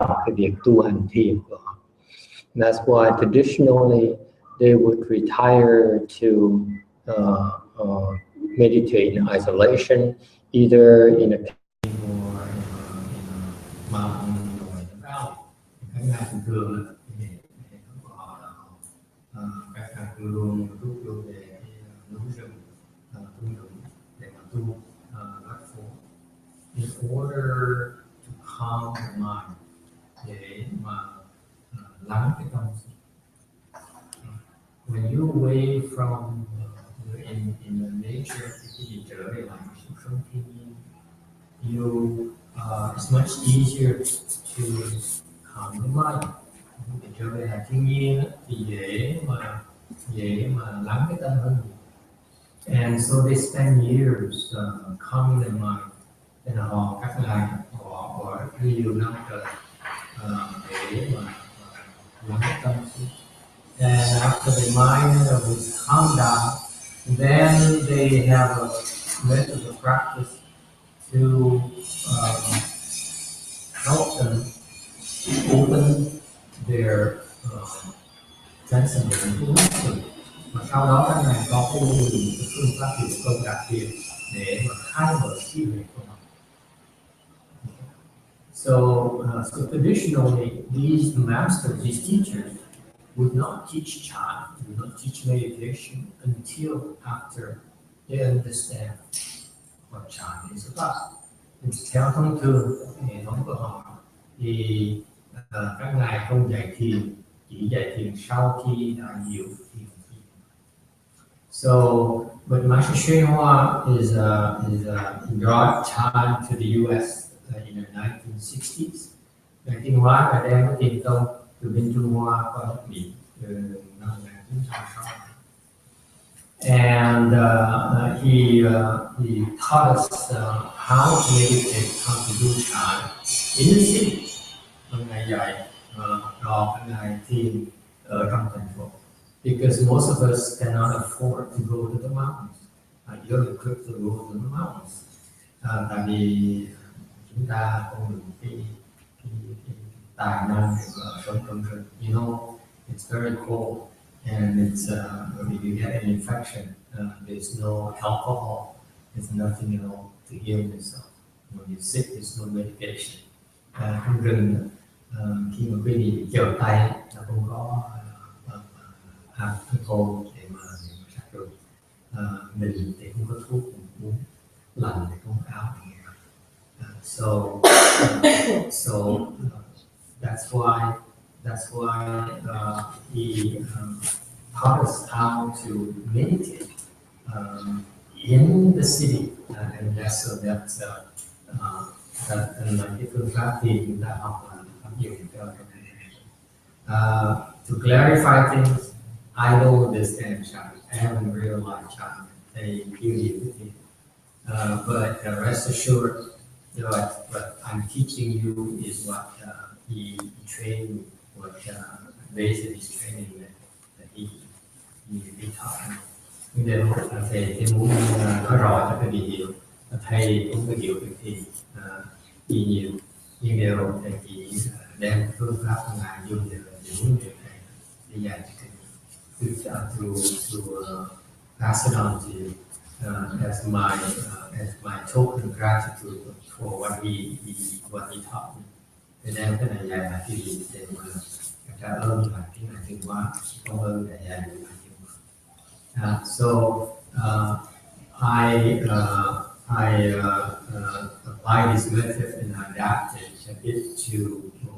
cái việc tu hành thiền của họ. That's why traditionally they would retire to meditate in isolation, either in a cave or in a mountain or in a valley. Các ngài thường thường thì của họ là các ngài luôn rút vô về núi rừng thung lũng để mà tu bát phố, in order to calm the mind, để mà lắng cái tâm. When you're away from in the nature, thì trở về lại cuộc sống thiên nhiên, it's much easier to calm the mind. Để trở về lại thiên nhiên thì dễ mà lắng cái tâm hơn. And so they spend years calming their mind. Nên là các ngài họ nhiều năm trời để mà lắng cái tâm xuống. And after the mind was calmed down, then they have a method of practice to help them open their transcendental wisdom. Mà sau đó các ngài có cái phương pháp hiệu công đặc biệt để mà khai mở trí huệ của họ. So traditionally, these masters, these teachers, would not teach Chan, would not teach meditation until after they understand what Chan is about. Theo thông thường hệ thống của họ thì các ngài không dạy thiền, chỉ dạy thiền sau khi đã hiểu thiền. So, but Master Hsuan Hua brought Chan to the U.S. In the 1960s. Ngài Tiến Hóa đã đem cái thiền tông từ bên Trung Hoa qua nước Mỹ từ năm 1960. And he taught us how to meditate, how to do Chan in the city. Ngài dạy cho các ngài thiền ở trong thành phố. Because most of us cannot afford to go to the mountains. You're equipped to go to the mountains. Tại vì chúng ta không đủ cái tài năng để sống trong rừng. You know, it's very cold and it's if you get an infection, there's no alcohol, there's nothing at all to heal yourself. When you're sick, there's no medication. Trong rừng khi mà quý vị bị chở tay là không có alcohol để mà sát trùng. Mình thì không có thuốc uống, lạnh thì không có áo. So that's why he taught us how to meditate in the city, and that's là cái phương pháp thì chúng ta học áp dụng cho to clarify things. I don't understand Chan. I haven't realized Chan, a beauty of it. But rest assured, what I'm teaching you is what he trained me, what basic his training that he taught me. Nhưng đều thầy muốn nói rõ cho các vị hiểu, thầy cũng có hiểu được thì nhiều, nhưng đều thầy chỉ đem phương pháp của ngài dùng để huấn luyện thầy để dạy cho to pass it on to you as my token of gratitude for what he taught me. Để đem cái này dạy lại cái gì để mà trả ơn là cái này Tiến Hóa, công ơn để dạy lại Tiến Hóa. So I apply this method and adapt it to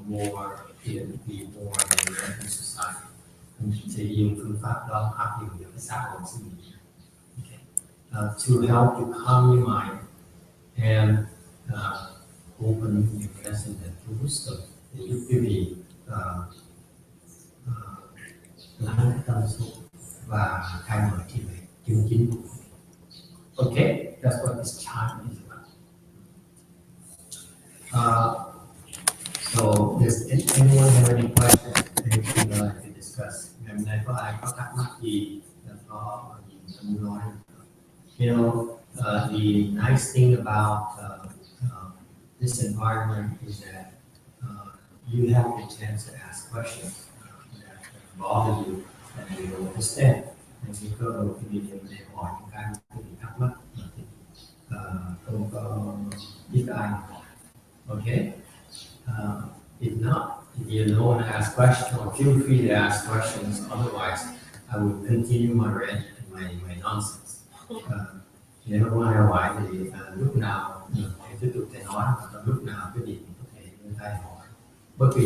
more be more in the society. Thì dùng phương pháp đó áp dụng vào cái xã hội sinh viên. To help you calm your mind and open your transcendental wisdom, để giúp quý vị lắng tâm xuống và khai mở trí huệ chân chính của mình. Okay, that's what this Chan is about. So, does anyone have any questions? Anything you'd like to discuss? Ngày nay có ai có thắc mắc gì, có gì muốn nói? You know, the nice thing about this environment is that you have the chance to ask questions that bother you and you don't understand. And you go to the hỏi những cái mình thắc mắc không có biết ai hỏi. Okay? If not, if you don't want to ask questions, feel free to ask questions. Otherwise, I will continue my rant and my nonsense. Nếu không ai hỏi thì lúc nào mình phải tiếp tục thể nói, và lúc nào cái gì mình có thể lên tay hỏi. Bất kỳ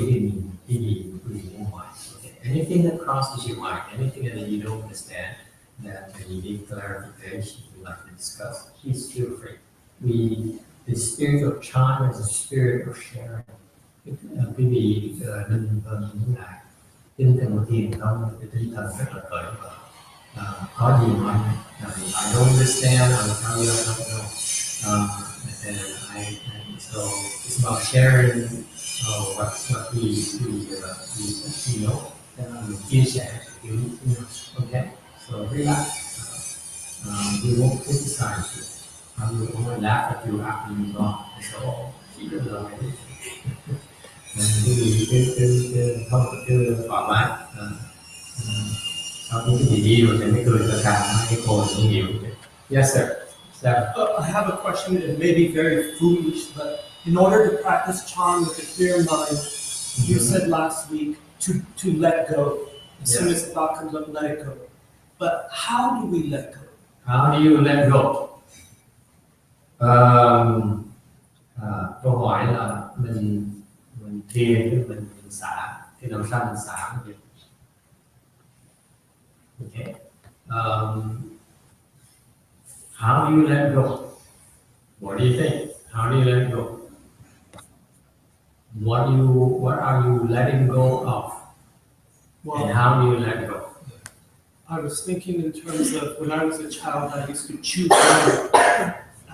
cái gì muốn hỏi. Okay. Anything that crosses your mind, anything that you don't understand, that you need clarification, you'd like to discuss, please feel free. The spirit of Chan is a spirit of sharing. Quý vị nên nhớ lại tinh thần thiền tông, cái tinh thần rất là cởi mở. Có gì nói, I don't understand, I'll tell you I don't know. And so it's about sharing what we know. Mình chia sẻ hiểu. Okay, so relax. We won't criticize you. I will only laugh at you after you're gone. So chỉ được rồi. Cái gì không thoải mái. Sau khi cái gì đi rồi thì mới cười cho càng cái cô cũng nhiều. Yes, sir. I have a question that may be very foolish, but in order to practice Chan with a clear mind, you said last week to let go. As soon as the thought comes up, let it go. But how do we let go? How do you let go? Câu hỏi là mình thiền chứ mình xả thì làm sao mình xả được? Okay. How do you let go? What do you think? How do you let go? What are you letting go of? Well, and how do you let go? I was thinking in terms of when I was a child, I used to chew gum,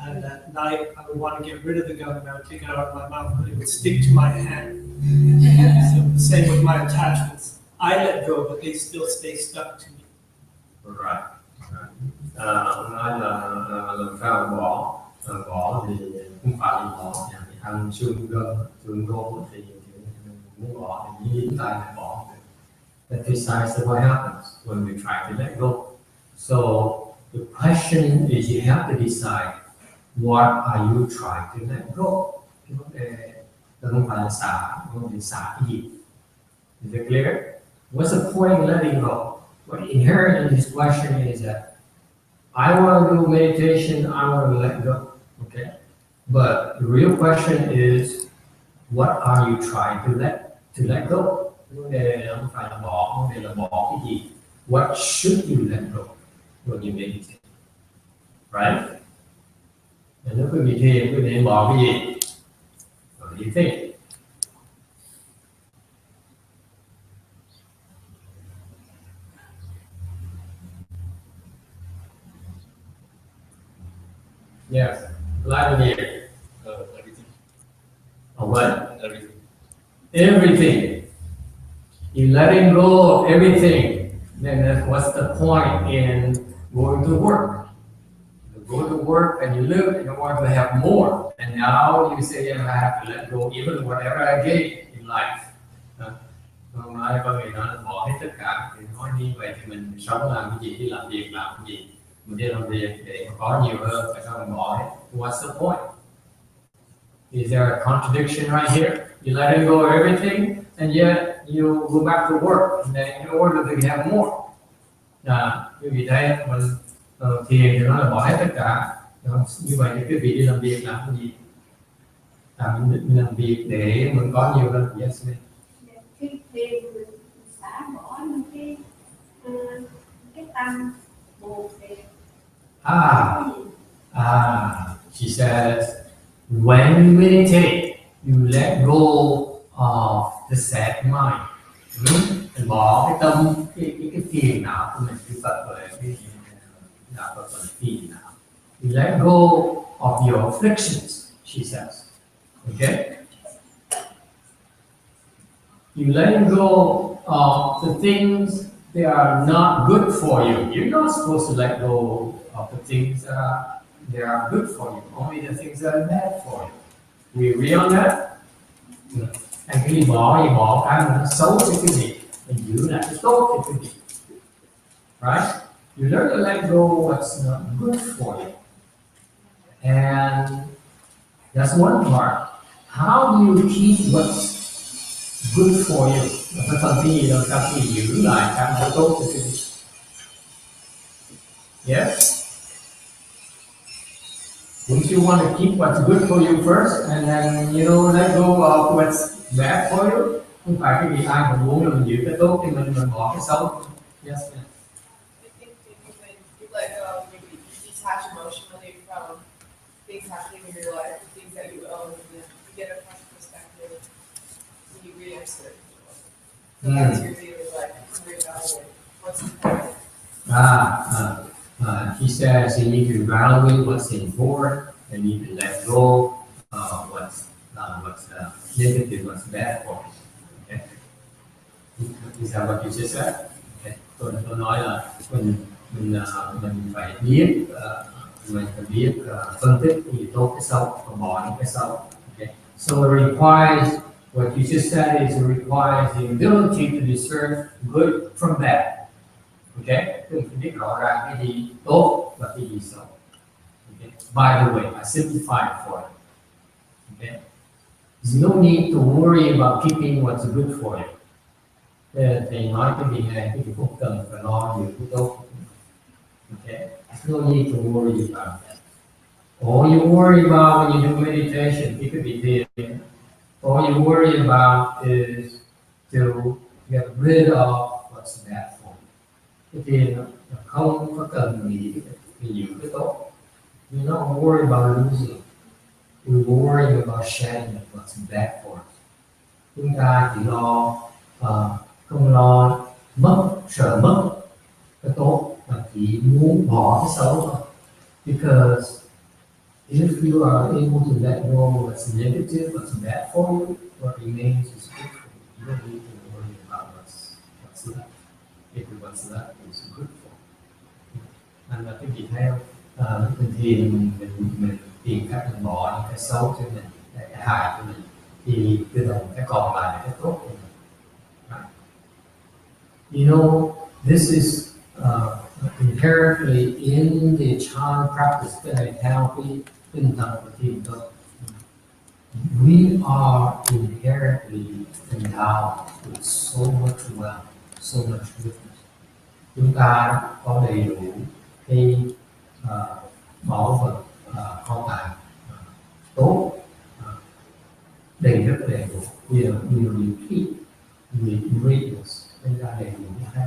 and at night I would want to get rid of the gum and I would take it out of my mouth, but it would stick to my hand. So the same with my attachments. I let go, but they still stay stuck to me. Right. Nói là làm sao bỏ thì không phải là bỏ, thì ăn xương gôm thì muốn bỏ thì dính tay lại bỏ. That's precisely what happens when we try to let go. So the question is, you have to decide what are you trying to let go. Cái vấn đề không phải là xả cái gì. Is it clear? What's the point in letting go? What inherent in this question is that I want to do meditation, I want to let go. Okay? But the real question is, what are you trying to let go? Vấn đề không phải là bỏ, vấn đề là bỏ cái gì? What should you let go when you meditate? Right? And nếu quý vị thiền, quý vị nên bỏ cái gì? What do you think? Yes, loud and clear. Everything. Or what? Everything. Everything. You letting go of everything. Then what's the point in going to work? You go to work and you live and you want to have more. And now you say, I have to let go even whatever I get in life. Hôm nay có người nói là bỏ hết tất cả, thì nói như vậy thì mình sống làm cái gì, đi làm việc làm cái gì. Mình đi làm việc để có nhiều hơn, tại sao mình bỏ hết? What's the point? Is there a contradiction right here? You letting go of everything, and yet you go back to work, and then in order to have more. Quý vị thấy mình thiền thì nó là bỏ hết tất cả. Như vậy thì quý vị đi làm việc làm cái gì? Mình làm việc để mình có nhiều hơn. Yes, ma'am. Cái thiền mình xả bỏ những cái tâm buồn phiền. She says, when you meditate, you let go of the sad mind. Mình bỏ cái tâm, cái phiền não của mình, cái Phật gọi cái đạo Phật gọi phiền não. You let go of your afflictions, she says. Okay? You letting go of the things that are not good for you. You're not supposed to let go of the things that are good for you. Only the things that are bad for you. We agree on that? And khi bỏ cái mà nó xấu cho cái gì, mình giữ lại cái tốt cho cái gì. Right? You learn to let go what's not good for you. And that's one part. How do you keep what's good for you? Cái phần cái gì đâu ta khi giữ lại cái mà tốt cho cái gì. Yes? Wouldn't you want to keep what's good for you first and then, let go of what's bad for you? Không phải cái gì ai cũng muốn là mình giữ cái tốt thì mình bỏ cái xấu. Yes, ma'am. I think maybe when you let go, maybe you detach emotionally from things happening in your life, things that you own, and then you get a fresh perspective when you reinsert. So that's your daily life, reevaluate what's important. He says you need to evaluate what's important and you need to let go what's negative, what's bad for you. Okay? Is that what you just said? Okay. Tôi nói là mình phải biết phân tích cái gì tốt cái xấu và bỏ những cái xấu. Okay. So it requires what you just said is it requires the ability to discern good from bad. Okay, tức là phải biết rõ ràng cái gì tốt và cái gì xấu. Okay. By the way, I simplified it for you. Okay, there's no need to worry about keeping what's good for you. Thầy nói cái gì này, cái gì không cần phải lo nhiều cái tốt. Okay, there's no need to worry about that. All you worry about when you do meditation, it could be there. All you worry about is to get rid of what's bad for you. Cái tiền không có cần nghĩ thì giữ cái tốt. You're not worried about losing. You're worried about shedding what's bad for us. Chúng ta chỉ lo không lo sợ mất cái tốt mà chỉ muốn bỏ cái xấu thôi. Because if you are able to let go what's negative, what's bad for you, what remains is good for you. You don't need to worry about what's left. If what's left is good for you. Anh là cái gì theo mình thiền mình tìm cách mình bỏ những cái xấu cho mình, cái hại cho mình, thì tự động cái còn lại cái tốt của mình. Right? You know, this is inherently in the Chan practice. Cái này theo cái tinh thần của thiền thôi. We are inherently endowed with so much wealth, so much goodness. Chúng ta có đầy đủ cái bảo vật kho tàng tốt, rất đầy đủ. We repeat with greatness. Chúng ta đầy đủ như thế.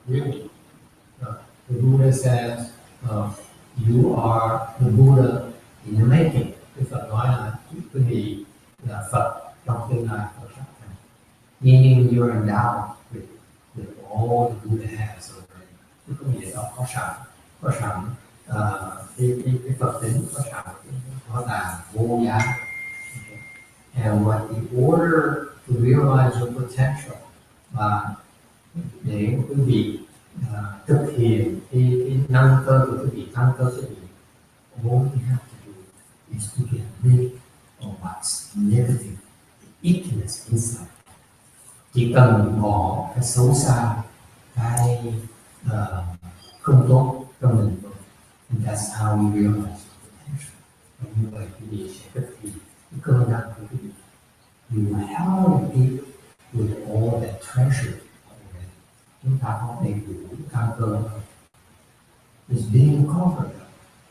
Really, the Buddha says you are the Buddha in the making. Cái Phật nói là cái gì là Phật trong tương lai Phật sắp thành. Meaning you're endowed with all the Buddha has already. Chứ có nghĩa là có sẵn cái Phật tính, có tàng vô giá. Okay. And what in order to realize your potential, và để quý vị thực hiện cái năng cơ của quý vị, tăng cơ của quý vị, all you have to do is to get rid of what's negative, the emptiness inside. Chỉ cần bỏ cái xấu xa, cái không tốt trong mình thôi. And that's how we realize the potential. Và như vậy quý vị sẽ thực hiện cái cơ năng của quý vị. You will help it with all that treasure. Chúng ta có đầy đủ căn cơ is being covered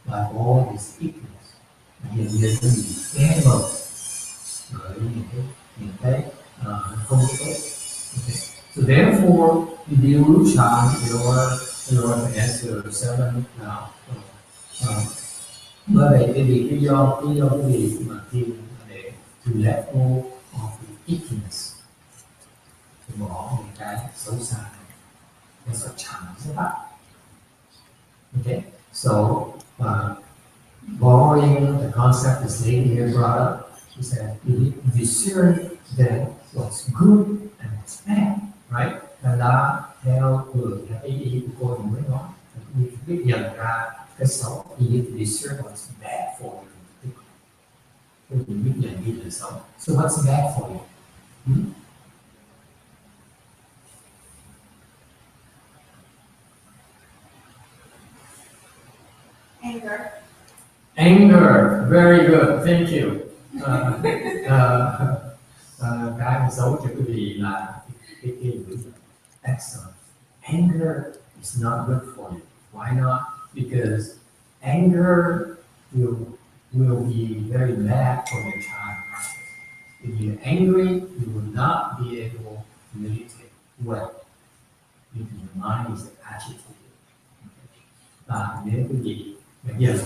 by all this ignorance. Hiện giờ cái gì kém bậc bởi những cái không tốt. Okay. So therefore, you do chant in order to answer 7 now. Bởi vậy cái do cái gì mà thiền để to let go of the ignorance, to bỏ những cái xấu xa. That's what chant is about. Okay, so borrowing the concept this lady here brought up, she said, you discern that what's good and what's bad, right? And that theo cái ý của cô mới nói, mình biết nhận ra cái xấu, you need to discern what's bad for you. Mình biết nhận đi là xấu. So what's bad for you? Hmm? Anger. Anger, very good, thank you. Cái mà xấu cho quý vị là cái ngữ excellent. Anger is not good for you. Why not? Because anger will be very bad for your child process. If you're angry, you will not be able to meditate well because your mind is agitated. Và nếu quý vị giận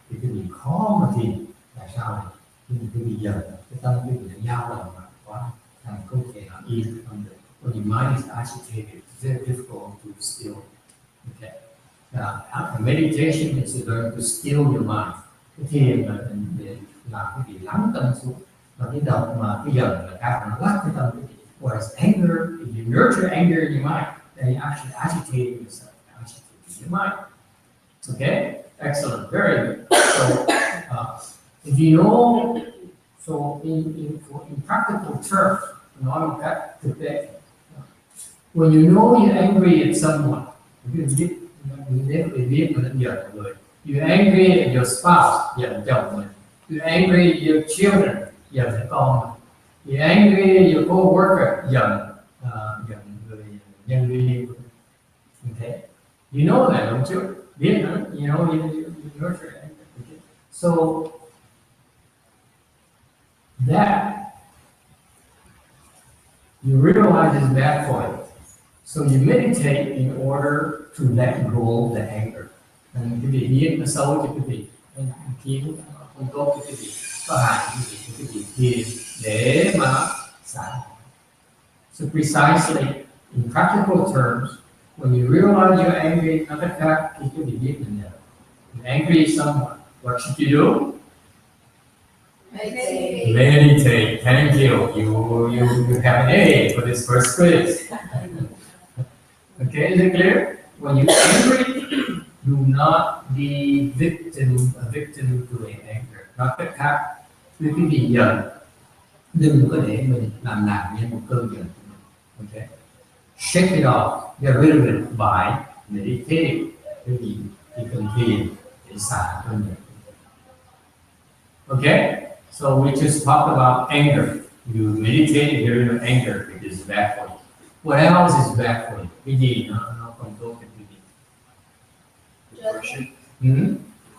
thì quý vị khó mà thiền. Tại sao này? Khi quý vị giận, cái tâm quý vị nó dao động quá, thành không thể nào yên tâm được. When your mind is agitated, it's very difficult to still. Okay. After meditation is to learn to still your mind. Cái thiền là để làm quý vị lắng tâm xuống. Và cái động mà cái giận là cái nó lắc cái tâm quý vị. Whereas anger, if you nurture anger in your mind, then you actually agitate yourself, agitate your mind. Okay, excellent, very good. So, if you know, so in practical terms, nói một cách thực tế, when you know you're angry at someone, nếu bị biết mà nó giận người, you're angry at your spouse, giận chồng mình, you're angry at your children, giận con mình, you're angry at your co-worker, giận người nhân viên. Okay, you know that, don't you? Biết nữa, you know, you nurture it. Okay. So that you realize is bad for you. So you meditate in order to let go of the anger. Quý vị biết nó xấu cho quý vị, khiến không tốt cho quý vị, có hại cho quý vị thiền để mà xả. So precisely in practical terms, when you realize you're angry, not the fact that you be given there. You're angry at someone. What should you do? Meditate. Meditate. Thank you. You have an A for this first quiz. Okay, is it clear? When you're angry, do not be a victim to an anger. Not the fact that you be giận, đừng có để mình làm như một cơn giận của mình. Okay. Shake it off, get rid of it by meditating. Quý vị chỉ cần thiền để xả cơn giận. Okay, so we just talked about anger. You meditate and get rid of anger because it's bad for you. What else is bad for you? Cái gì nó không tốt cho quý vị? Depression.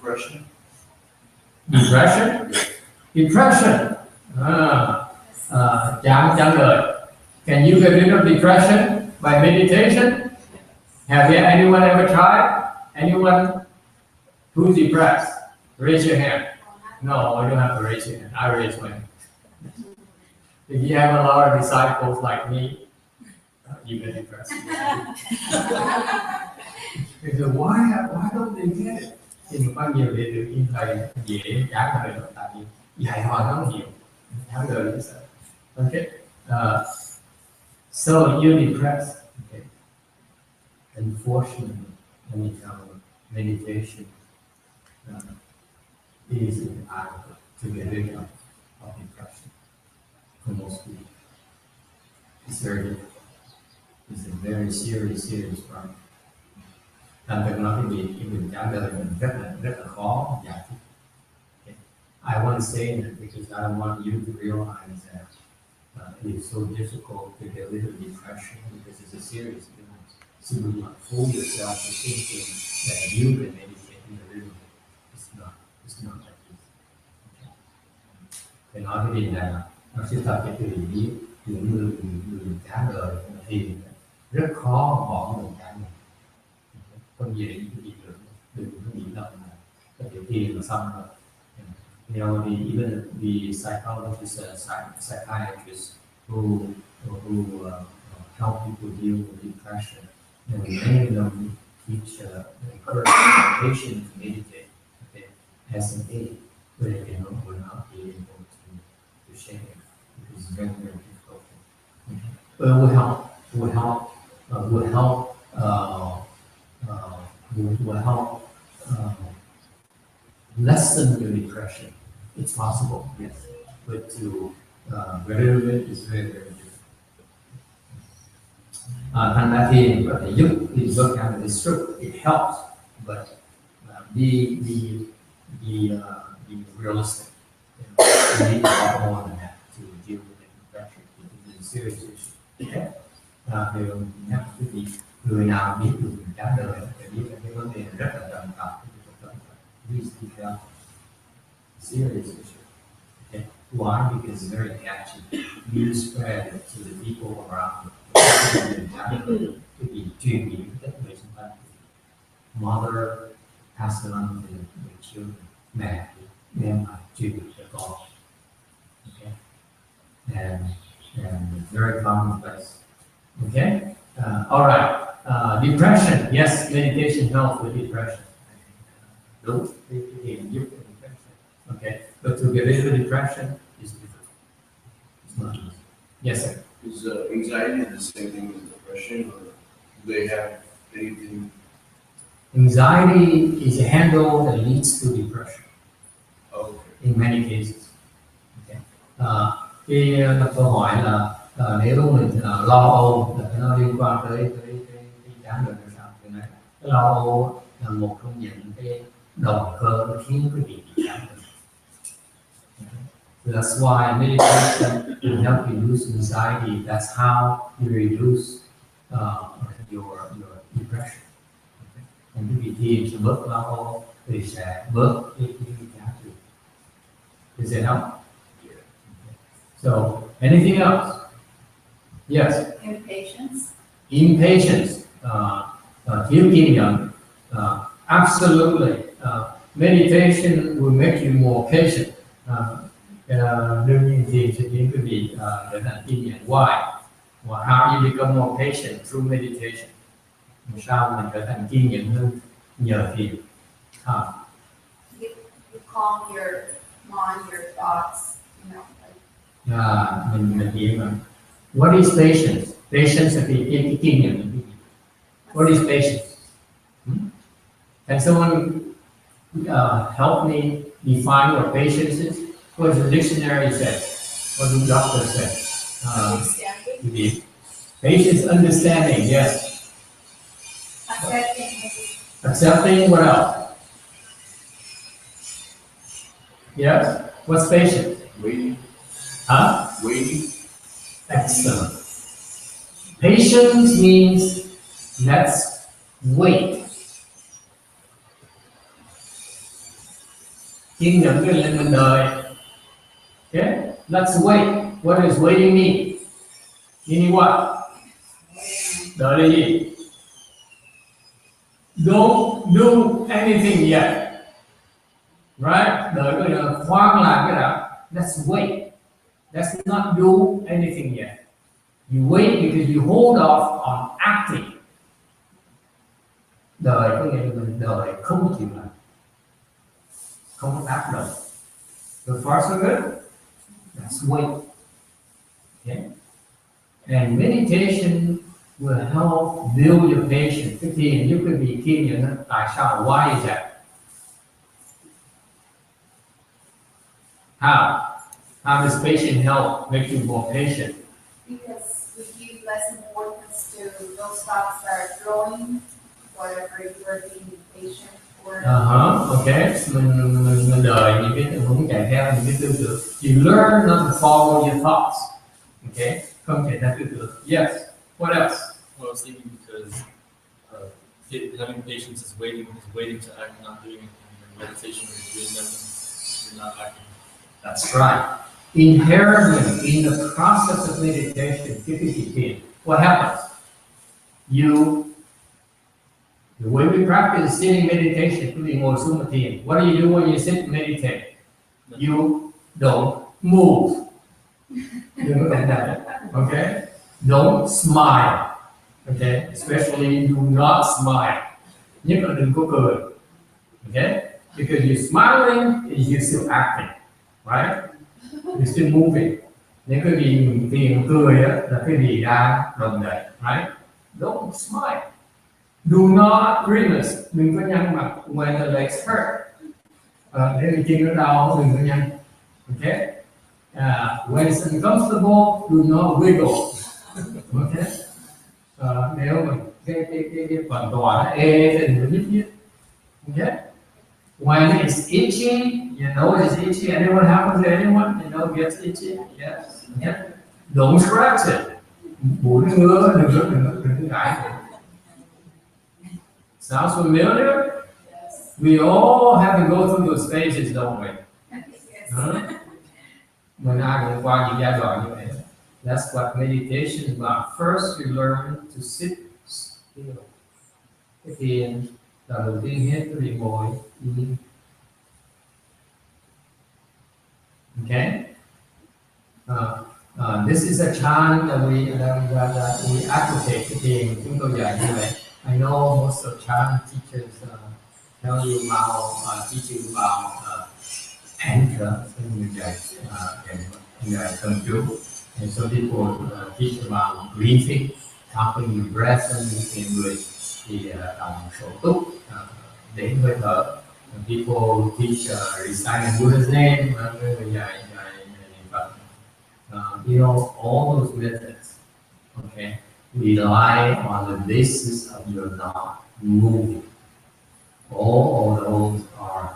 Depression. Depression. Depression. Trả lời. Can you get rid of depression by meditation? Have anyone ever tried? Anyone who's depressed? Raise your hand. No, you don't have to raise your hand. I raise my hand. If you have a lot of disciples like me, you get depressed. They say, why don't they get it? Thì có nhiều đệ tử như thầy dễ trả lời được, tại vì dạy họ nó nhiều. Trả lời như sao? Okay. So you're depressed. Okay. Unfortunately, let me tell you, meditation is inadequate to get rid of depression for most people. It's very difficult. It's a very serious problem. Thành thực nói cái việc trả lời mình rất là khó giải thích. Okay. I want to say that because I want you to realize that it's so difficult to get rid of depression because it's a serious illness. So do not fool yourself to thinking that you can meditate and get rid of it. It's not like this. Okay. Thì nói cái gì là nó sẽ thật cho quý vị biết những người trả lời thì rất khó bỏ người trả lời. Không dễ như cái gì được, đừng có nghĩ rằng là có thể thiền là xong rồi. You know, even the psychologists and psychiatrists who help people deal with depression, many of them teach encourage meditation to meditate. Okay, as an aid, but they will not be able to share it because it's very difficult. But it will help. Will help lessen your depression. It's possible, yes, but to get rid of it is very difficult. Thành ra thiền có thể giúp thì work out the district, it helps, but be realistic. You need a lot more than that to deal with the infection. It is a serious issue. Okay? Điều nhắc quý vị, người nào biết được mình cả đời phải biết là cái vấn đề này rất là trầm trọng. Please be careful. Serious issue. Okay? Why? Because it's very catchy. You spread it to the people around you. Could be truyền nhiễm tới người xung quanh. Mother pass it on to the children. Mẹ đem lại truyền nhiễm cho con. Okay? And it's very commonplace. Okay? All right. Depression. Yes, meditation helps with depression. Đúng, cái thiền giúp với depression. Okay, but to get rid of depression is difficult. It's not easy. Yes, sir. Is anxiety the same thing as depression, or do they have anything? Anxiety is a handle that leads to depression Okay. in many cases. Okay. Cái câu hỏi là nếu mình lo âu là nó liên quan tới cái chán đời hay sao? Cái này lo âu là một trong những cái động cơ nó khiến quý vị bị chán đời. That's why meditation will help you reduce anxiety. That's how you reduce your depression. And quý vị thiền sẽ bớt lo âu thì sẽ bớt cái chán đời. Does it help? Yeah. So anything else? Yes. Impatience. Impatience. Thiếu kiên nhẫn. Absolutely. Meditation will make you more patient. Đương nhiên thì sẽ khiến quý vị trở thành kiên nhẫn. Why? Well, how you become more patient through meditation? Sao mình trở thành kiên nhẫn hơn nhờ thiền? You calm your mind, your thoughts, you know. Mình hiểu mà. What is patience? Patience là cái kiên nhẫn. What is patience? Can someone help me define what patience is? What does the dictionary say? What do doctors say? Understanding. Patience, understanding, yes. Accepting, what else? Yes? What's patience? Waiting. Huh? Waiting. Excellent. Patience means let's wait. Kiên nhẫn cái là mình đợi. Okay? Let's wait. What does waiting mean? Meaning what? Đợi là gì? Don't do anything yet. Right? Đợi cái là khoan lại cái đã. Let's wait. Let's not do anything yet. You wait because you hold off on acting. Đợi có nghĩa là mình đợi không chịu làm, không có tác động. So far so good. Let's wait. Okay. And meditation will help build your patience. Cái thiền giúp quý vị kiên nhẫn. Tại sao? Why is that? How does patience help make you more patient? Because we give less importance to those thoughts that are growing, whatever you are being patient for. Okay. Mình đợi những cái muốn chạy theo những cái tư tưởng. You learn not to follow your thoughts. Okay. Không chạy theo tư tưởng. Yes. What else? Well, I was thinking because having patience is waiting to act, not doing anything. And meditation is doing nothing, you're not acting. That's right. Inherently, in the process of meditation, what happens? The way we practice sitting meditation, what do you do when you sit and meditate? You don't move. Okay? Don't smile. Okay? Especially do not smile. Nhất là đừng có cười. Okay? Because you're smiling, you're still acting. Right? You're still moving. Nếu cái gì tiền cười á, là cái gì đang đồng đậy. Right? Don't smile. Do not grimace. Đừng có nhăn mặt when the legs hurt. Nếu cái chân nó đau, đừng có nhăn. Okay? When it's uncomfortable, do not wiggle. Okay? nếu mà cái phần tòa nó ê thì mình biết biết. Okay. When it's itchy, you know it's itchy. Anyone happen to anyone? You know it gets itchy? Yes. Yeah. Don't scratch it. Mũi ngứa, đừng gãi. Sounds familiar? We all have to go through those phases, don't we? Huh? Mình ai cũng qua những giai đoạn như vậy. That's what meditation is about. First, you learn to sit still. Cái thiền là đầu tiên hết cái việc ngồi yên. Okay. This is a chant that we advocate. Cái thiền chúng tôi dạy như vậy. I know most of chant teachers tell you about, teach you about anchor when you dạy tâm chú. And some people teach about breathing, counting your breath, thì người thì đồng số túc đến hơi thở. People teach reciting Buddha's name, người dạy Phật. You know, all those methods, okay, rely on the basis of your not moving. All of those are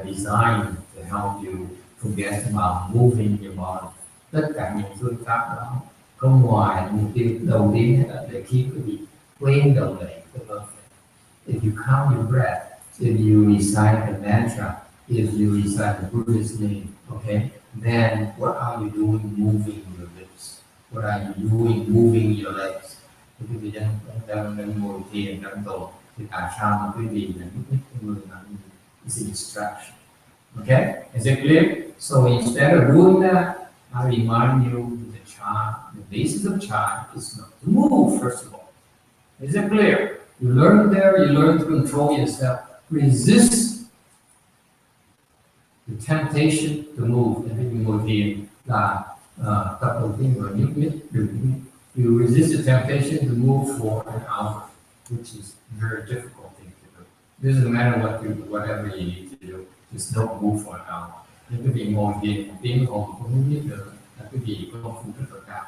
designed to help you forget about moving your body. Tất cả những phương pháp đó không ngoài mục tiêu đầu tiên là để khiến quý vị quên đầu lệ của cơ thể. If you count your breath, if you recite the mantra, if you recite the Buddha's name, okay, then what are you doing moving your lips? What are you doing moving your legs? Quý vị đang ngồi thiền đang tổ thì tại sao mà quý vị là nhúc nhích cái người mà it's a distraction? Okay, is it clear? So instead of doing that, I remind you the chant, the basis of chant is not to move, first of all. Is it clear? You learn there, you learn to control yourself, resist the temptation to move. And then you ngồi thiền là tập đầu tiên là nhúc nhích, đừng. You resist the temptation to move for an hour, which is a very difficult thing to do. It doesn't matter whatever you need to do, just don't move for an hour. Nếu quý vị ngồi thiền một tiếng đồng hồ không biết được là quý vị có công phu rất là cao.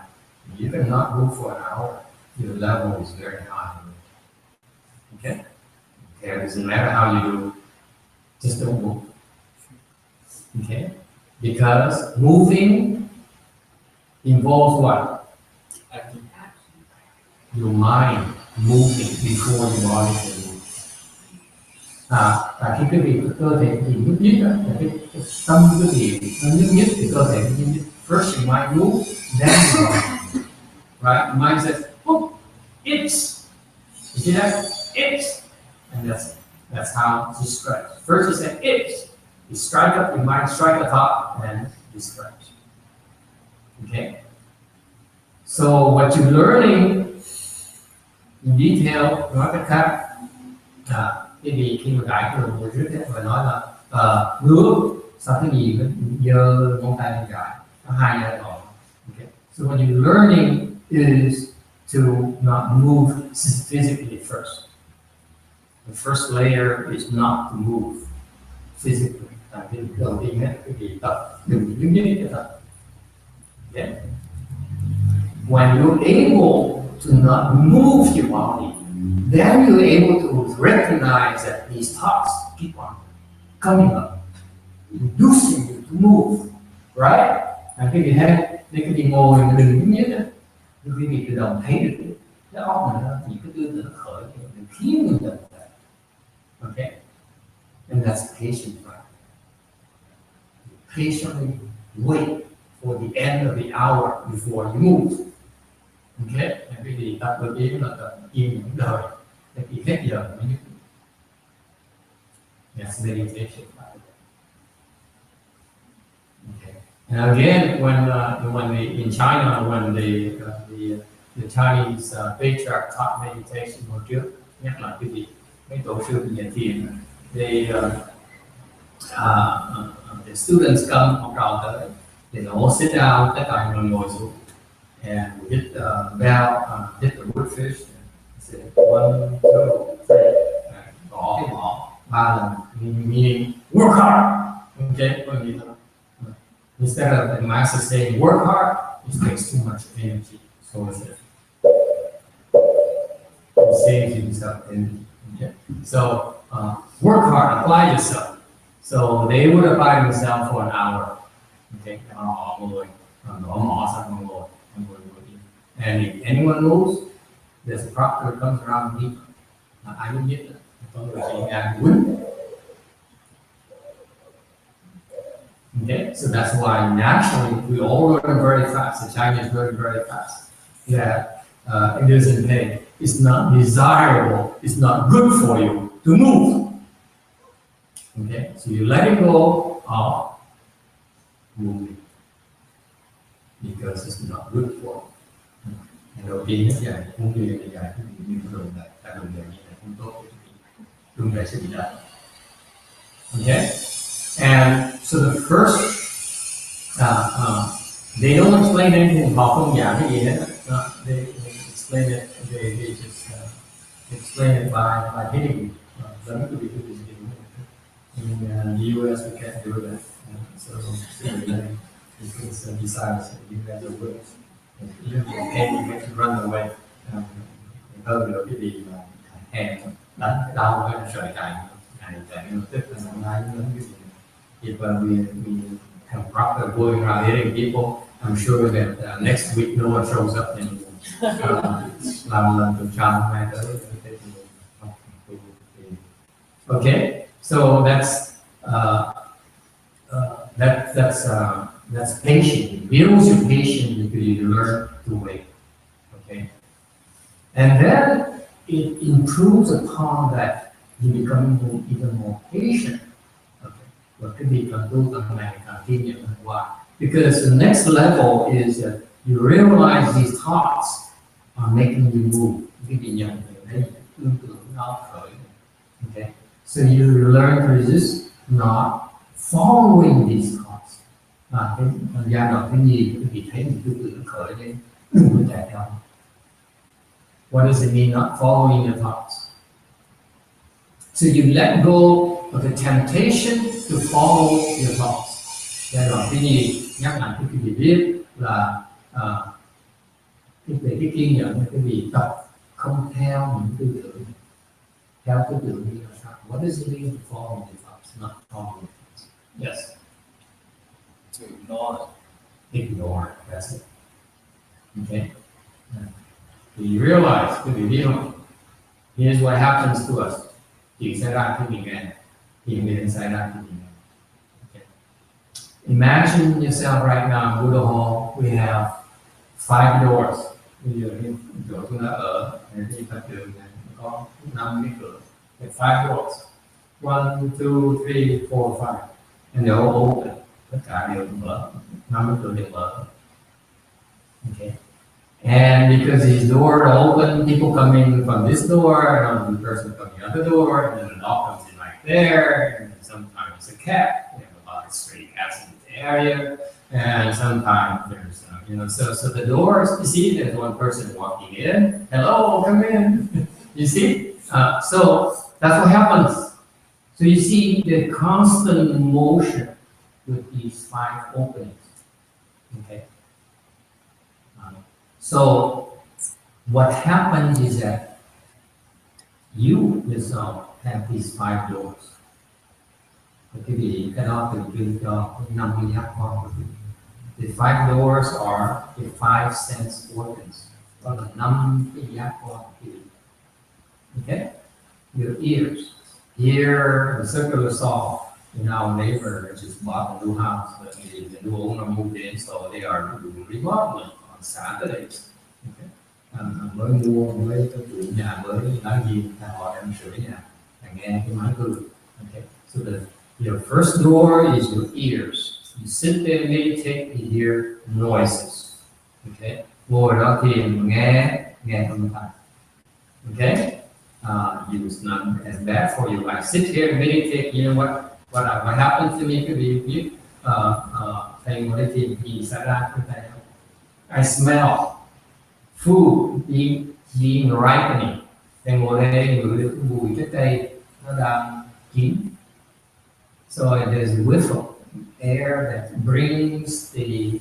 You cannot move for an hour. Your level is very high. Okay? Okay, it doesn't matter how you do, just don't move. Okay? Because moving involves what? Acting. Your mind moving before your body can move. Và khi quý vị cơ thể thì nhúc nhích đó, cái tâm quý vị nó nhúc nhích thì cơ thể nhúc nhích. First your mind moves, then your body. Right? Mind says, oh, it's. You see that? It's. And that's how you stretch. First you say it's. You strike up, your mind strike the top, and you stretch. Okay? So what you're learning in detail, nói cách khác, cái gì khi mà gãi người trước đấy và nói là ngứa, sao cái gì nó giơ ngón tay lên gãi, nó hai giai đoạn. Okay. So what you're learning is to not move physically first. The first layer is not to move physically. Cái đầu tiên hết, cái gì tập đừng nhúc nhích cái tập. Okay. When you're able to not move your body, then you're able to recognize that these thoughts keep on coming up, inducing you to move, right? Cái gì hết, cái gì ngồi mà đừng nhúc nhích á, cái gì tự động thấy được cái óc mình những cái tư tưởng khởi, mình khiến mình động lại. Okay, and that's patient practice. Patiently wait for the end of the hour before you move. Okay, and cái gì tập đầu tiên là tập im những đời, cái gì hết giờ mới nhúc. That's meditation. Okay, and again, when in China, when the Chinese patriarch taught meditation hồi trước, nhắc lại cái gì, mấy tổ sư dạy thiền, the students come, học trò tới, they all sit down, tất cả mọi người ngồi xuống, and we hit the bell, hit the wood fish, say 1, 2, 3, gõ 3 lần, meaning work hard. Okay, instead of the master saying work hard, it takes too much energy. So it's saves you some energy. Okay? So work hard, apply yourself. So they would apply themselves for an hour. Okay, họ ngồi, đổ mỏ xong họ ngồi. And if anyone moves, there's a proctor comes around and he, ai cũng biết có người chỉ ngàn quýnh. Okay, so that's why naturally we all learn very fast. The Chinese learn very fast. That it isn't pain. It's not desirable. It's not good for you to move. Okay, so you let it go of moving because it's not good for you. Đầu tiên nhất là không đi là dài như cái đường này, ta đường dài như này không tốt, đường này sẽ bị đau. Okay, and so the first, they don't explain anything. Họ không giảng cái gì hết. They explain it. They just explain it by hitting. In the U.S. we can't do that. So because besides you guys are with. You get to run away. Hơn nữa cái gì mà hèn đánh cái đau cái sợi cài chạy tức là nó nói lớn cái gì. If we have proper going around hitting people, I'm sure that next week no one shows up anymore. Làm lần tuần sau mai tới. Okay, so that's patient. It builds your patience because you learn to wait. Okay, and then it improves upon that. You become even more patient. Okay, what could be continue? Why? Because the next level is that you realize these thoughts are making you move. Okay, so you learn to resist not following these thoughts. Cái giai đoạn cái gì thì thấy mình tư tưởng khởi lên đừng có chạy theo. What does it mean not following your thoughts? So you let go of the temptation to follow your thoughts. Giai đoạn cái gì nhắc lại cái gì biết là cái kiên nhẫn cái gì tập không theo những tư tưởng, theo tư tưởng như là sao? What does it mean to follow your thoughts, not follow your thoughts? Yes. To ignore it. Ignore it, that's it. Okay? Do you realize, could be healing? Here's what happens to us. Thì xảy ra khi mình nghe, thì mình xảy ra khi mình nghe. Okay. Imagine yourself right now in Buddha Hall, we have 5 doors. Bây giờ chỗ chúng ta ở, thì Phật đường này có 5 cái cửa. There's 5 doors. 1, 2, 3, 4, 5. And they're all open. Tất cả đều mở, 5 cái cửa đều mở. Okay. And because these doors are open, people come in from this door, and the person from the other door, and then the dog comes in right there, and then sometimes it's a cat. We have a lot of stray cats in the area, and sometimes there's, so the doors, you see, there's one person walking in. Hello, come in. You see? So that's what happens. So you see the constant motion with these 5 openings. Okay. So what happens is that you yourself have these 5 doors. Okay, cái đó từ cho 5 cái giác quan của mình. The 5 doors are the 5 sense organs. Đó là 5 cái giác quan của mình. Okay, your ears. Here, the circular saw. Our neighbor just bought a new house. The new owner moved in, so they are doing remodeling on Saturdays. Okay. Mới mua mới có chủ nhà mới nói gì họ đem sửa nhà, nghe cái máy hư. Okay. So your first door is your ears. You sit there and meditate, you hear noises. Okay. Ngồi đó thiền nghe âm thanh. Okay. It's not as bad for you. I sit here and meditate. You know what happens to me could be if thầy ngồi đây thì gì xảy ra với thầy? I smell food being ripening. Thầy ngồi đây ngửi được mùi trái cây nó đang chín. So there's a whiff of air that brings the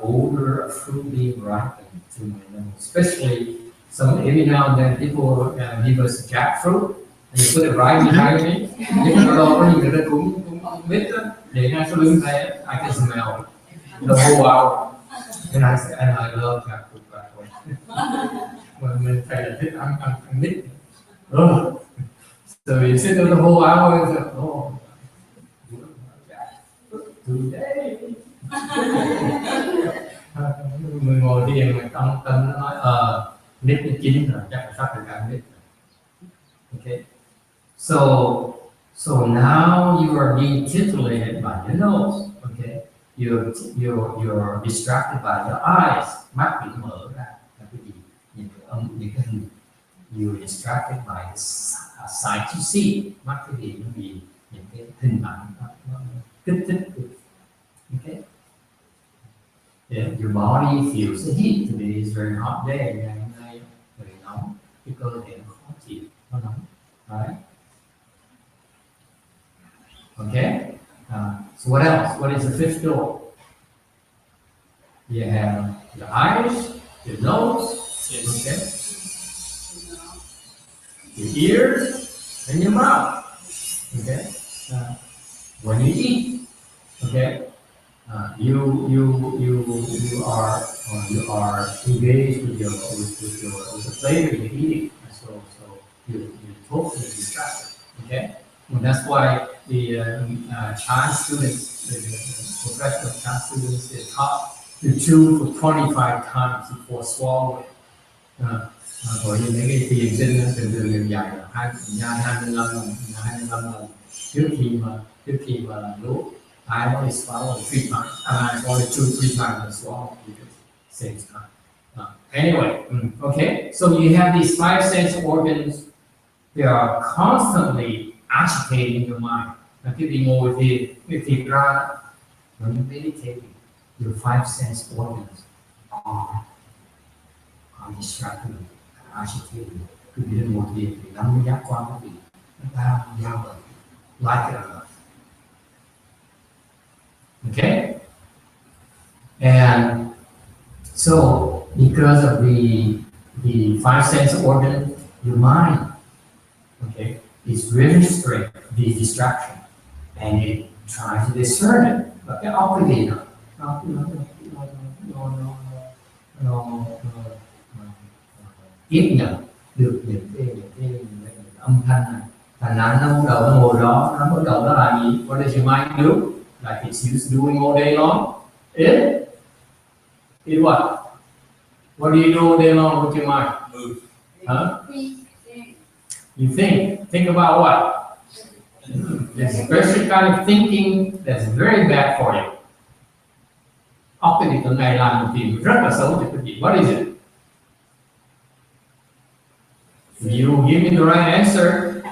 odor of fruit being ripened to my nose, especially So every now and then people give us jackfruit and you put it right behind me. Nhưng mà đâu có nhiều người ta cũng biết đó. Để ngay sau lưng này, I can smell the whole hour. And I say, and I love jackfruit that way. When they try to hit, I'm hit. Oh. So you sit there the whole hour and say, oh, today. Mình ngồi thiền mà trong tâm nó nói nít nó chín rồi chắc là sắp được ăn nít. Okay. So now you are being titillated by your nose. Okay. You're distracted by your eyes. Mắt bị mở ra. Là cái gì? Những cái hình. You're distracted by the sight you see. Mắt cái gì nó bị những cái hình ảnh nó kích thích. Okay. Yeah, your body feels the heat. Today is very hot day. Ngày hôm nay very nóng. Cái cơ thể nó khó chịu, nó nóng. Right? Okay. So what else? What is the fifth door? You have your eyes, your nose, okay, your ears, and your mouth. Okay. When you eat, okay. You are engaged with the flavor you're eating, so you're totally distracted. Okay, and that's why the Chan students, the professional Chan students, they're taught to chew for 25 times before swallowing. Có những cái thiền sinh thường thường dài là 25 lần trước khi mà nuốt. I only swallow 3 times, and I only chew 3 times and swallow because same time. Anyway, okay. So you have these 5 sense organs. They are constantly agitating your mind. Now, khi đi ngồi thì ra, when you're meditating, your 5 sense organs are distracting, agitating. Cứ đi ngồi thì nắm giác quan nó bị đau, like it or not. Okay, and so because of the 5 sense organ, your mind, okay, is registering the distraction, and it tries to discern it. But the operator, tiếp nhận được những cái âm thanh này, thành ra nó bắt đầu nó ngồi đó, nó bắt đầu nó là gì? What does your mind do? Like it's used to doing all day long? It what? What do you do all day long with your mind? Move. Huh? You think about what? There's a special kind of thinking that's very bad for you. Óc cái gì tuần này làm một chuyện rất là xấu cho quý vị. What is it? If you give me the right answer,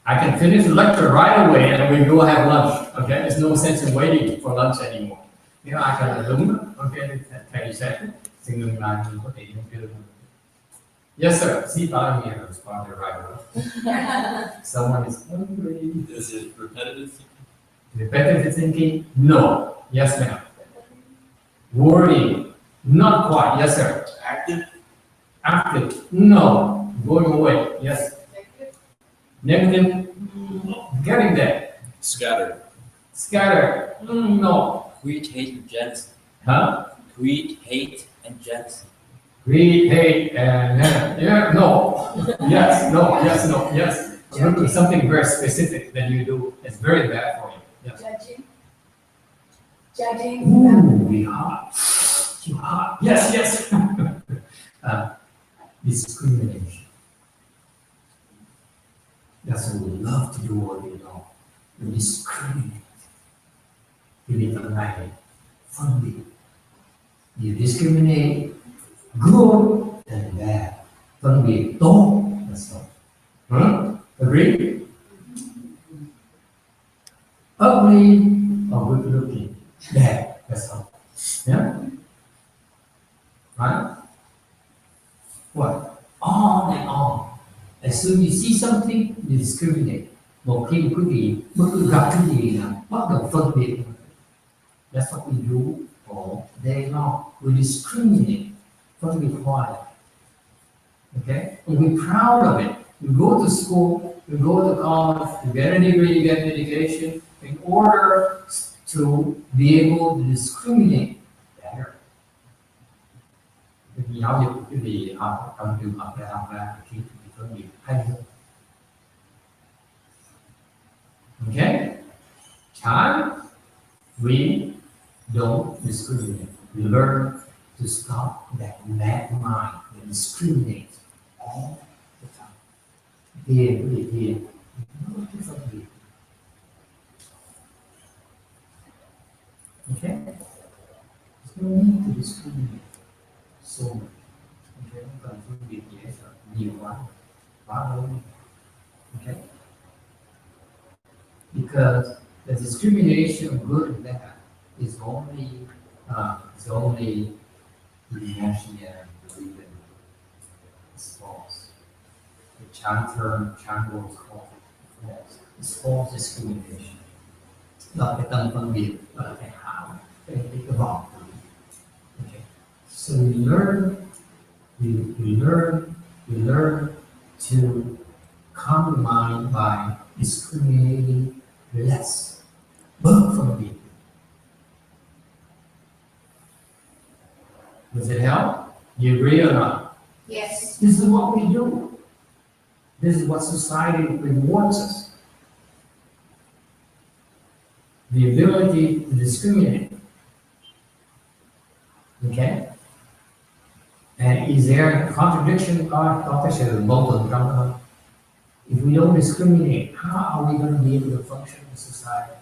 I can finish the lecture right away and we go have lunch. Okay, there's no sense in waiting for lunch anymore. Nếu ai trả lời đúng, okay, thầy sẽ xin ngừng lại mình có thể không chưa được. Yes, sir. See, follow me and respond right away. Someone is hungry. Is it repetitive thinking? Repetitive thinking? No. Yes, ma'am. Worrying? Not quite. Yes, sir. Active? Active? No. Going away? Yes. Negative? Getting there. Scattered. Scattered? No. Greed, hate, and jealousy. Huh? Greed, hate, and jealousy. Greed, hate, and yeah, no. Yes, no, yes, no, yes. Something very specific that you do is very bad for you. Yes. Judging. Ooh, you hot. You hot. Yes, yes. Discrimination. That's what we love to do all day long. We discriminate. You need to like phân biệt. You discriminate good and bad. Phân biệt tốt và xấu. Agree? Ugly or good looking. Bad. That's all. Yeah? Right? What? On and on. As soon as you see something, you discriminate. Một khi quý vị bất cứ gặp cái gì là bắt đầu phân biệt. That's what we do all day long. We discriminate. Phân biệt hoài. Okay? And be proud of it. You go to school, you go to college, you get a degree, you get an education in order to be able to discriminate better. Vì giáo dục quý vị học trong trường học đại học ra thì phân biệt hay hơn. Okay? Time, we don't discriminate. We learn to stop that bad mind that discriminates all the time. Here. No different here. Okay? There's no need to discriminate so much. Okay? Không cần phân biệt gì hết rồi. Nhiều quá lớn. Okay? Because the discrimination of good and bad is only imaginary, believing. It's false. The Chan word is false. It's false discrimination. Là cái tâm phân biệt và là cái hảo, cái vọng. Okay. So we learn to calm the mind by discriminating less. Bớt phân biệt. Does it help? You agree or not? Yes. This is what we do. This is what society rewards us. The ability to discriminate. Okay? And is there a contradiction có cái sự mâu thuẫn trong không? If we don't discriminate, how are we going to be able to function in society?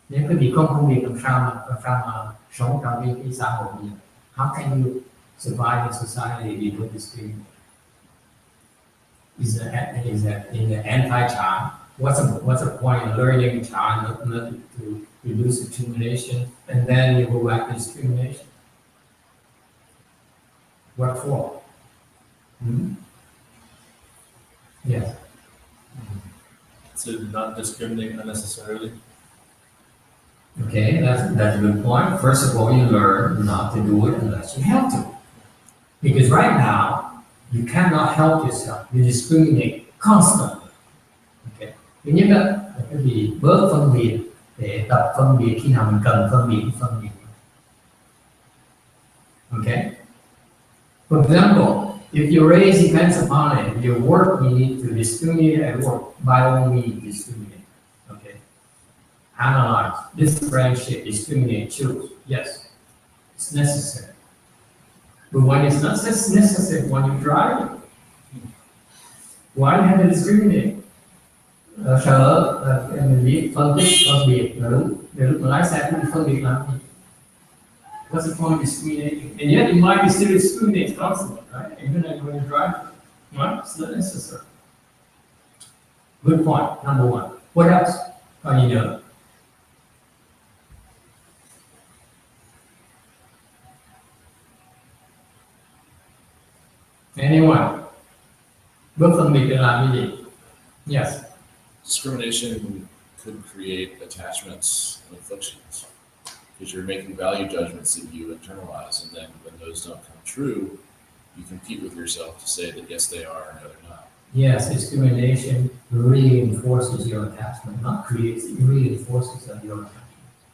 Nếu quý vị không phân biệt làm sao mà sống trong cái xã hội này, how can you survive in society if you don't discriminate? Is the anti-child? What's the point of learning child not to reduce discrimination and then you go back to discrimination? What for? Yes. To not discriminate unnecessarily. Okay, that's a good point. First of all, you learn not to do it unless you have to. Because right now, you cannot help yourself. You discriminate constantly. Okay. Thứ nhất là cái gì bớt phân biệt để tập phân biệt khi nào mình cần phân biệt. Okay. For example, if your race depends upon it, your work, you need to discriminate at work. By all means, discriminate. Okay. Analyze, differentiate, discriminate, choose. Yes, it's necessary. But when it's not necessary, when you drive, why do you have to discriminate? Sợ mình biết phân biệt là đúng. Để lúc mà lái xe cũng phân biệt làm gì? What's the point of discriminating? And yet you might be still discriminate constantly, right? Even when you drive, right? It's not necessary. Good point, number one. What else? How do you know? Anyone? Bước phân biệt là làm cái gì? Yes. Discrimination could create attachments and afflictions because you're making value judgments that you internalize, and then when those don't come true, you compete with yourself to say that yes, they are, no, they're not. Yes, discrimination reinforces your attachment, not creates, it reinforces your attachment.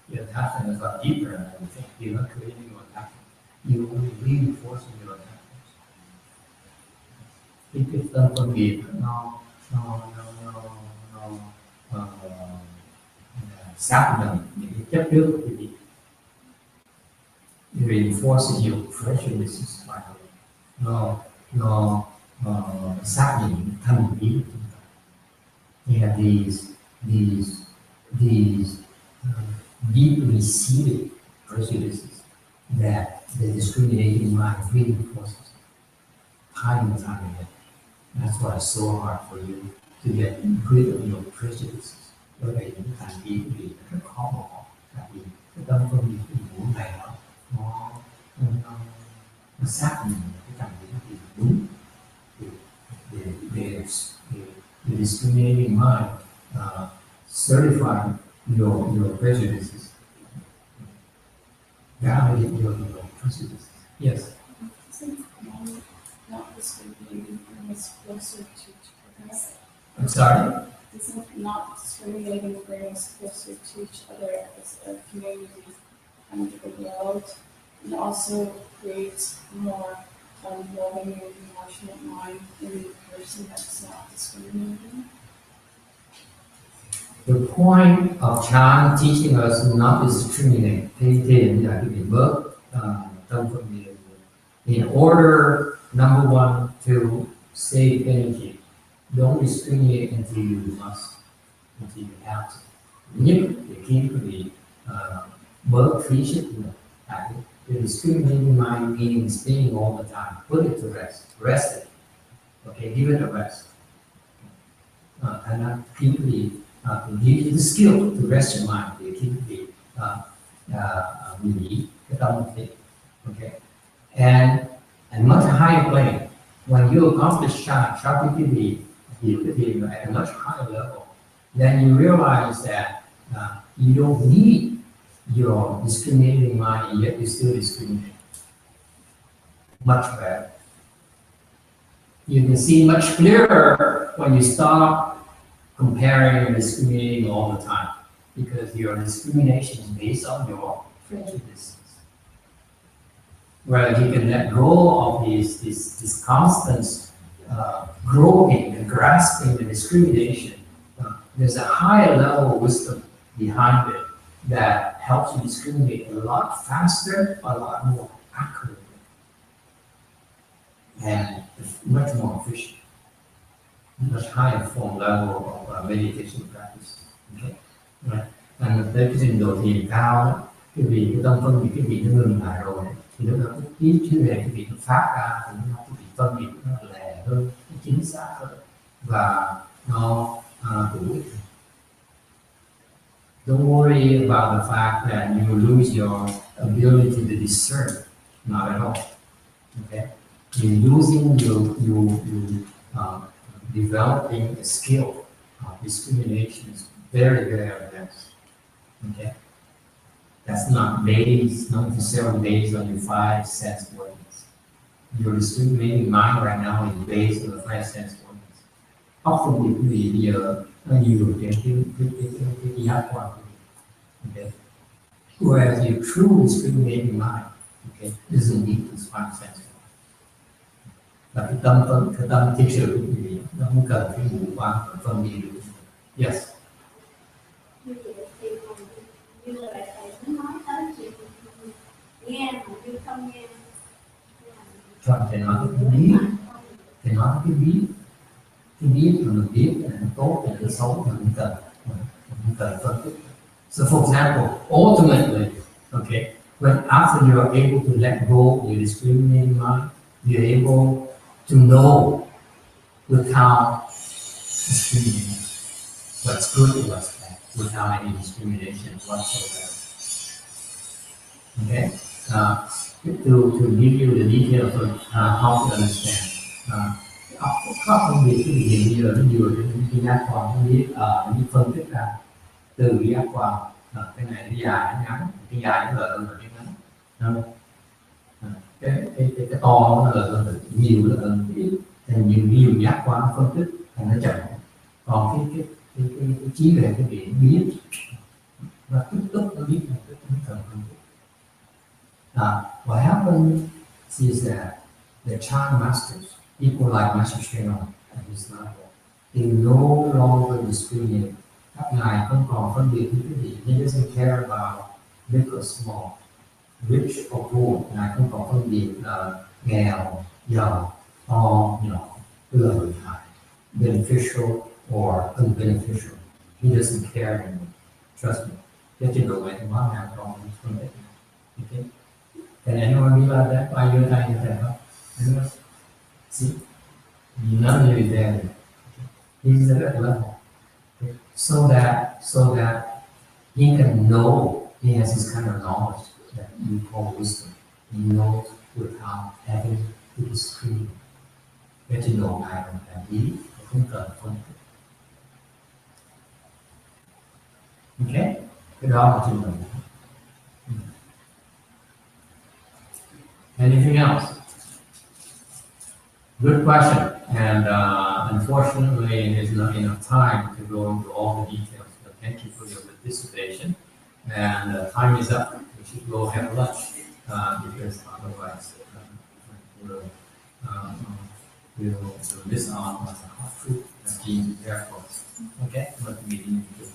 Your attachment is a lot deeper than you think. You're not creating your attachment. You're only reinforcing your attachment. Cái tâm phân biệt nó xác định những cái chấp trước của quý vị. It reinforces your prejudices by the way. Nó xác định thân ý của chúng ta. You have these deeply seated prejudices that the discriminating mind reinforces time and time again. That's why it's so hard for you to get rid of your prejudices. Bởi vậy những hành vi của mình rất khó bỏ. Tại vì cái tâm phân biệt của muốn này nó xác định cái hành vi của mình đúng. The discriminating mind certifying your prejudices. Validate your prejudices. Yes. Not discriminating us closer to progress? I'm sorry? Isn't not discriminating bring us closer to each other as a community and the world, and also creates more loving and compassionate mind in the person that's not discriminating? The point of Chan teaching us not to discriminate, in order, number one, to save energy, don't discriminate until you must, until you have to. Nhất để khi quý vị bớt phí sức nữa. The discriminating mind means staying all the time. Put it to rest. Rest it. Okay, give it a rest. And people to give you the skill to rest your mind. Để khi quý vị nghỉ cái tâm thế. Okay, and much higher plane. When you accomplish Chan quý vị hiểu cái gì at a much higher level, then you realize that you don't need your discriminating mind, and yet you still discriminate. Much better. You can see much clearer when you stop comparing and discriminating all the time, because your discrimination is based on your prejudices. Whereas you can let go of this constant groping and grasping and discrimination. There's a higher level of wisdom behind it that helps you discriminate a lot faster, a lot more accurately, and much more efficient. Much higher form level of meditation practice. Okay, right. And tới cái trình độ thiền cao đó, cái vị cái tâm phân biệt cái vị nó ngừng lại rồi, thì lúc đó cái ý chứ về cái vị nó phát ra thì nó cái vị phân biệt nó lẻ hơn, nó chính xác hơn và nó hữu ích. Don't worry about the fact that you lose your ability to discern. Not at all. Okay, you're losing you developing a skill of discrimination is very, very advanced. Okay, that's not necessarily based on your 5 sense organs. Your discriminating mind right now is based on the 5 sense organs. Often we nhiều cái giác quan. Okay, whereas your true discriminating mind, okay, doesn't need this 5 sense organs. Và cái tâm thực sự của quý vị nó không cần cái ngũ quan và phân biệt được. Yes. Như là thầy cũng nói tới chuyện nghe mà như không nghe. Chọn thầy nói cái bí, thầy nói cái bí mà mình biết là nó tốt là nó xấu mà mình không cần phân tích. So for example, ultimately, okay, when after you are able to let go of your discriminating mind, you're able to know without discriminating what's good and what's bad, without any discrimination whatsoever. Okay, to give you the details of how to understand. Có phân biệt cái gì như là nó vừa cái giác quan nó biết nó phân tích ra từ cái giác quan cái này nó dài nó ngắn, cái dài nó lớn hơn cái ngắn, cái to nó lớn hơn nhiều là hơn thành nhiều giác quan phân tích thành nó chậm. Còn cái trí về cái việc biết và tức nó biết là tức nó cần phân tích. What happens is that the Chan masters, people like Master Shenron at his level, they no longer discriminate. Các ngài không còn phân biệt với cái gì. He doesn't care about big or small, rich or poor. Ngài không còn phân biệt nghèo, giàu, to, nhỏ, vừa và hại, beneficial or unbeneficial. He doesn't care anymore. Trust me. Cái trình độ này hóa nào còn phân biệt. Okay? Can anyone be like that? Why you're not in that? See? None of you is there. He's at that level. Okay? So that he can know, he has this kind of knowledge that you call wisdom. He knows without having to discriminate. Cái trình độ này là ý, không cần phân tích. Okay? Cái đó là trình độ. Anything else? Good question. And unfortunately, there's not enough time to go into all the details, but thank you for your participation. And time is up, we should go have lunch, because otherwise, we'll miss out on the hot food that's being prepared for us. Okay, what we need to do.